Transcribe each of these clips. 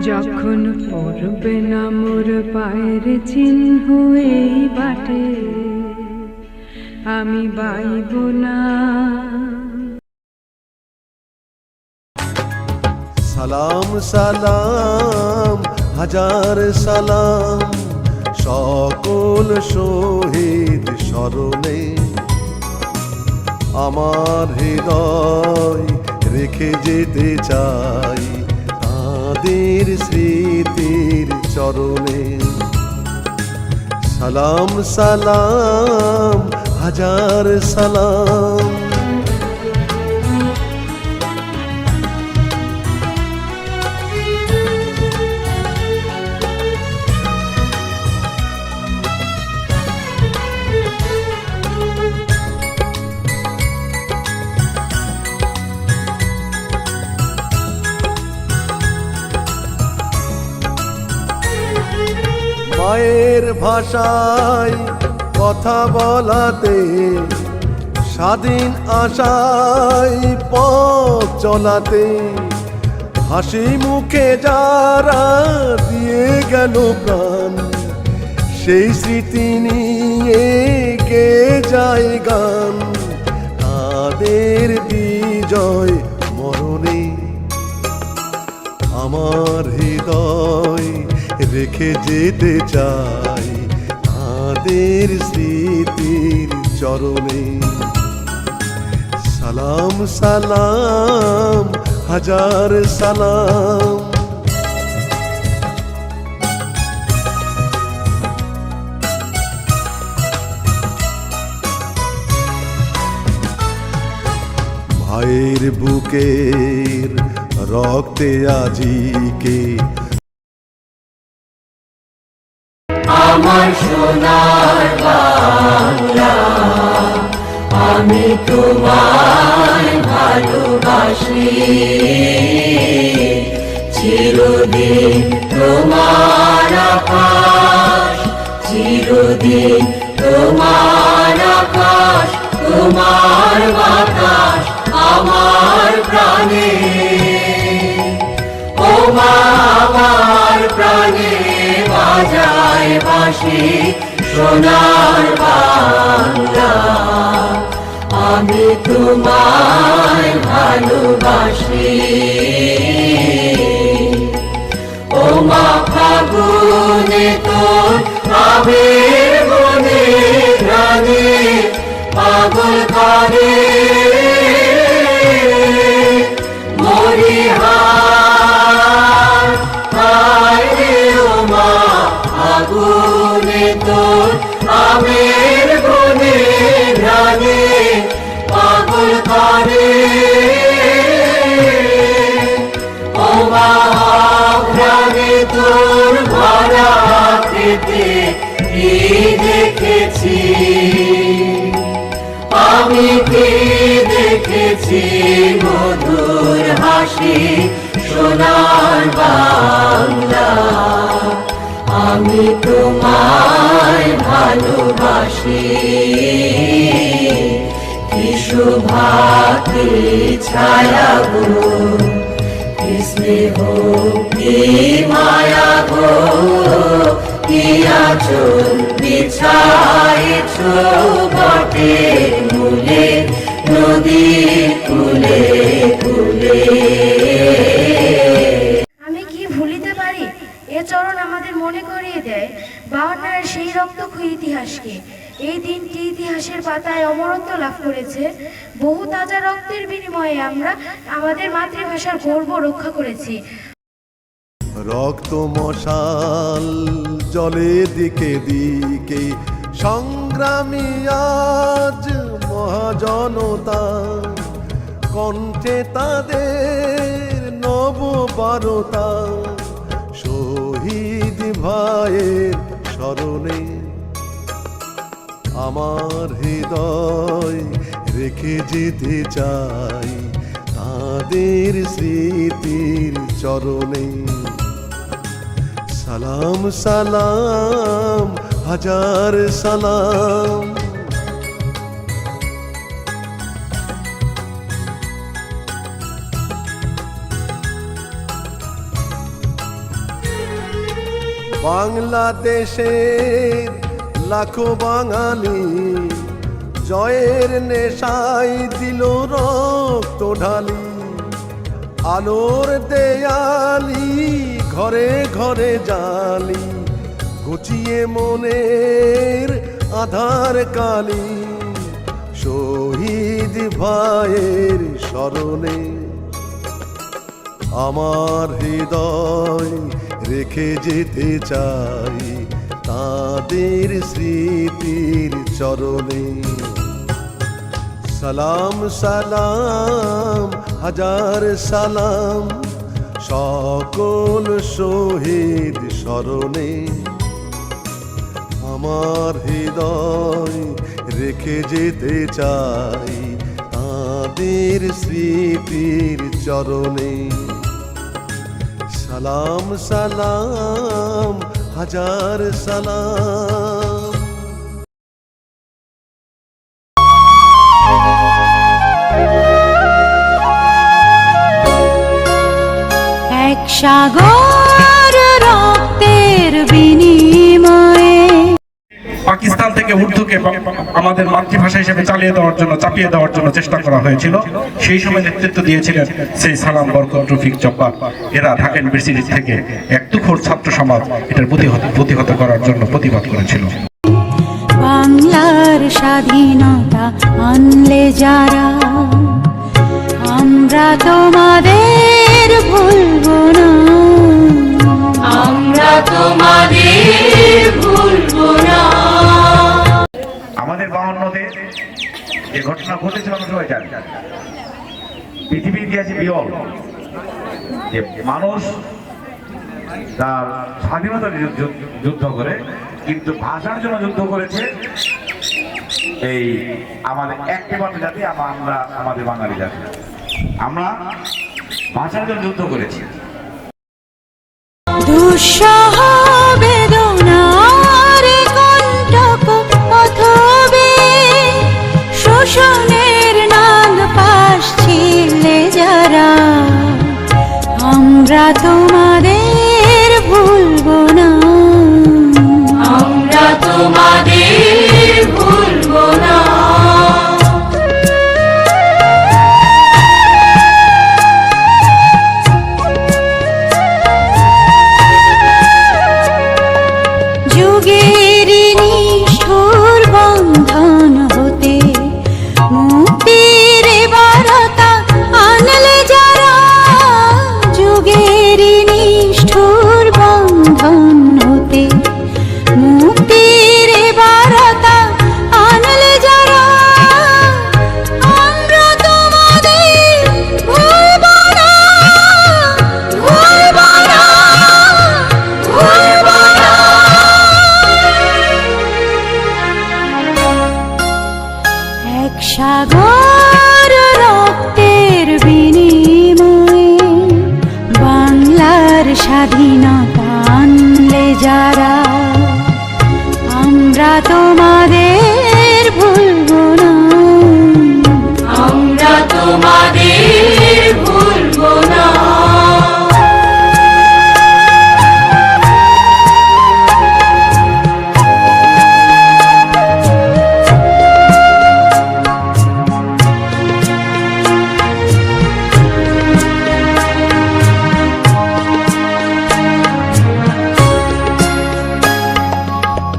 যখন পড়বে না মোর পায়ের চিহ্ন এই বাটে, আমি বাইব না। সালাম সালাম হাজার সালাম সকল শহীদ স্মরণে, আমার হৃদয় রেখে যেতে চাই তাদের স্মৃতির চরণে। সালাম সালাম হাজার সালাম। মায়ের ভাষায় কথা বলাতে, স্বাধীন আশায় পথ চলাতে, হাসি মুখে যারা দিয়ে গেল প্রাণ, সেই স্মৃতি নিয়ে গে যায় গান। তাদের বিজয় মরণে আমার হৃদয় রেখে যেতে চাই তাদের স্মৃতির চরণে। সালাম সালাম হাজার সালাম। ভাইয়ের বুকের রক্তে আজিকে আমার সোনার বাংলা, আমি তোমায় ভালোবাসি। চিরদিন তোমার আকাশ, চিরদিন তোমার আকাশ, তোমার বাতাস আমার প্রাণে। ও মা আমার প্রাণে বাজায় বাঁশি সোনার বাংলা, আমি তোমায় ভালোবাসি। ও মা ফাগুনে তোর আবির বনে প্রাণে পাগল করে মরি আগুনে তোর আমের বনে ঘ্রাণে পাগল করে। ও মা ঘ্রাণে তোর ভরা খেতে কি দেখেছি আমি, কি দেখেছি মধুর হাসি সোনার বাংলা, আমি তোমায় ভালোবাসি। কি শোভা কি ছায়া গো, কি স্নেহ কি মায়া গো, কি আঁচল বিছায়েছ বটের মূলে নদীর কূলে কূলে। এ চরণ আমাদের মনে করিয়ে দেয় 52-এর সেই রক্তক্ষয়ী ইতিহাসকে। এই দিনটি ইতিহাসের পাতায় অমরত্ব লাভ করেছে। বহু তাজা রক্তের বিনিময়ে আমরা আমাদের মাতৃভাষার গর্ব রক্ষা করেছি। রক্ত মশাল জলে দিকে দিকে সংগ্রামী আজ মহাজনতা, কণ্ঠে তাদের নববারতা। শহীদ ভাইয়ের স্মরণে আমার হৃদয় রেখে যেতে চাই তাদের স্মৃতির চরণে। সালাম সালাম হাজার সালাম। বাংলাদেশের লাখো বাঙালি জয়ের নেশায় দিল রক্ত ঢালি। আলোর দেয়ালি ঘরে ঘরে জালি, ঘুচিয়ে মনের আধার কালি। শহীদ ভাইয়ের স্মরণে আমার হৃদয় রেখে যেতে চাই তাদের স্মৃতির চরণে। সালাম সালাম হাজার সালাম সকল শহীদ স্মরণে। আমার হৃদয় রেখে যেতে চাই তাদের স্মৃতির চরণে। সালাম সালাম হাজার সালাম। এক সাগর রক্তের বিনিময়ে পাকিস্তান থেকে উর্দুকে আমাদের মাতৃভাষা হিসেবে চাপিয়ে দেওয়ার জন্য চেষ্টা করা হয়েছিল। সেই সময় নেতৃত্ব দিয়েছিলেন সেই সালাম, বরকত, রফিক, জব্বার। এরা ঢাকা ইউনিভার্সিটি থেকে এক তুখোড় ছাত্র সমাজ এটার প্রতিহত করার জন্য প্রতিবাদ করেছিল। বাংলার স্বাধীনতা আনলে যারা, আমরা তোমাদের ভুলবো না, আমরা তোমাদের ভুলবো না। আমাদের 52-তে যে ঘটনা ঘটেছিল আমরা সবাই জানি। পৃথিবীর ইতিহাসে বিরল যে মানুষ তার স্বাধীনতার যুদ্ধ করে, কিন্তু ভাষার জন্য যুদ্ধ করেছে এই আমাদের একমাত্র জাতি, আমরা আমাদের বাঙালি জাতি। আমরা ভাষার জন্য যুদ্ধ করেছি। দুঃসহ বেদনার কণ্টক পথবে, শোষণের নাগ পাশ ছিলে যারা, আমরা তোমাদের ভুলবো না, আমরা তোমাদের ভুলবো না। যুগের নিষ্ঠুর বন্ধন হতে মুক্তির বার্তা আনলে যারা, যুগের নিষ্ঠুর বন্ধন হতে মুক্তির বার্তা আনলে যারা, আমরা তোমাদের ভুলবো না, ভুলবো না, ভুলবো না। এক সাগর রক্তের বিনিময়ে বাংলার স্বাধীনতা আনলে যারা, আমরা তোমাদের ভুলবো না, আমরা তোমাদের ভুলবো না।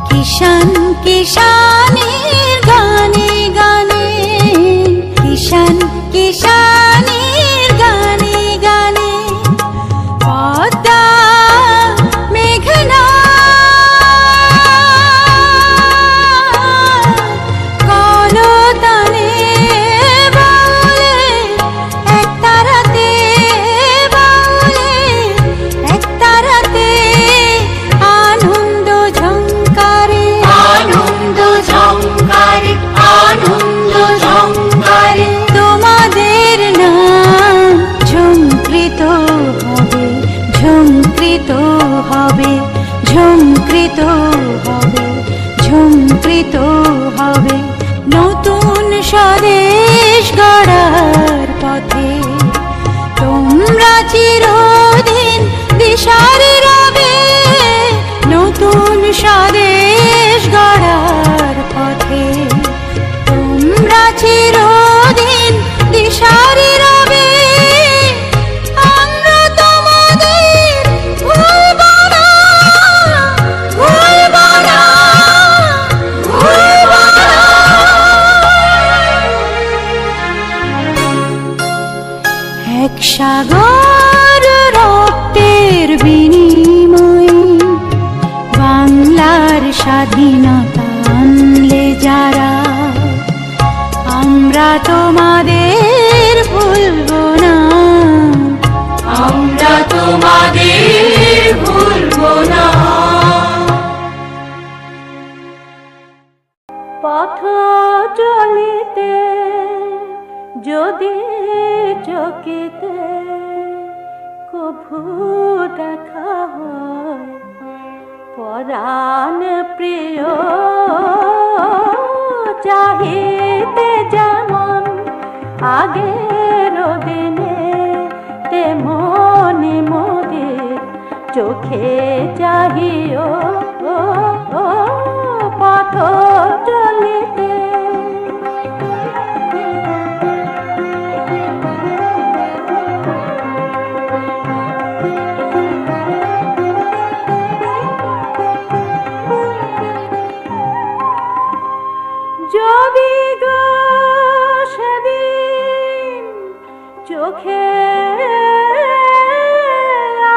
কিষান কিষানের গানে গানে, কিষান কিষানের গানে গানে, পদ্মা মেঘনা কলতানে বাউলে, এক তারাতে বাউলে, এক তারাতে আনন্দ ঝংকারে, আনন্দ ঝংকারে, আনন্দ ঝংকারে। তোমাদের নাম ঝংকৃত হবে, ঝংকৃত হবে, ঝংকৃত হবে, ঝংকৃত হবে। নতুন স্বদেশ গড়ার পথে তোমরা চিরদিন দিশারি রবে, স্বাধীনতা আনলে যারা, আমরা তোমাদের ভুলবো না, আমরা তোমাদের ভুলবো না। পথ চলিতে যদি চকিতে কভু দেখা হয়, পরাণ প্রিয় চাহিতে যেমন আগের দিনে, তেমনি মোদের চোখে চাহিও পথ চলিতে। যদি গো সেদিন চোখে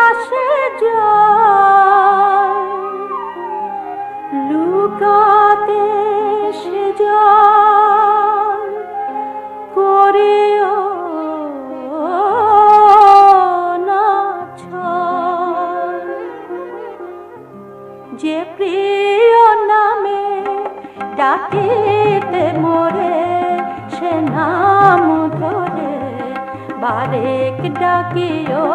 আসে জল, লুকাতে সে জল করিও না ছল। যে প্রিয় নামে ডাকিতে মোরে, সে নাম ধরে বারেক ডাকিও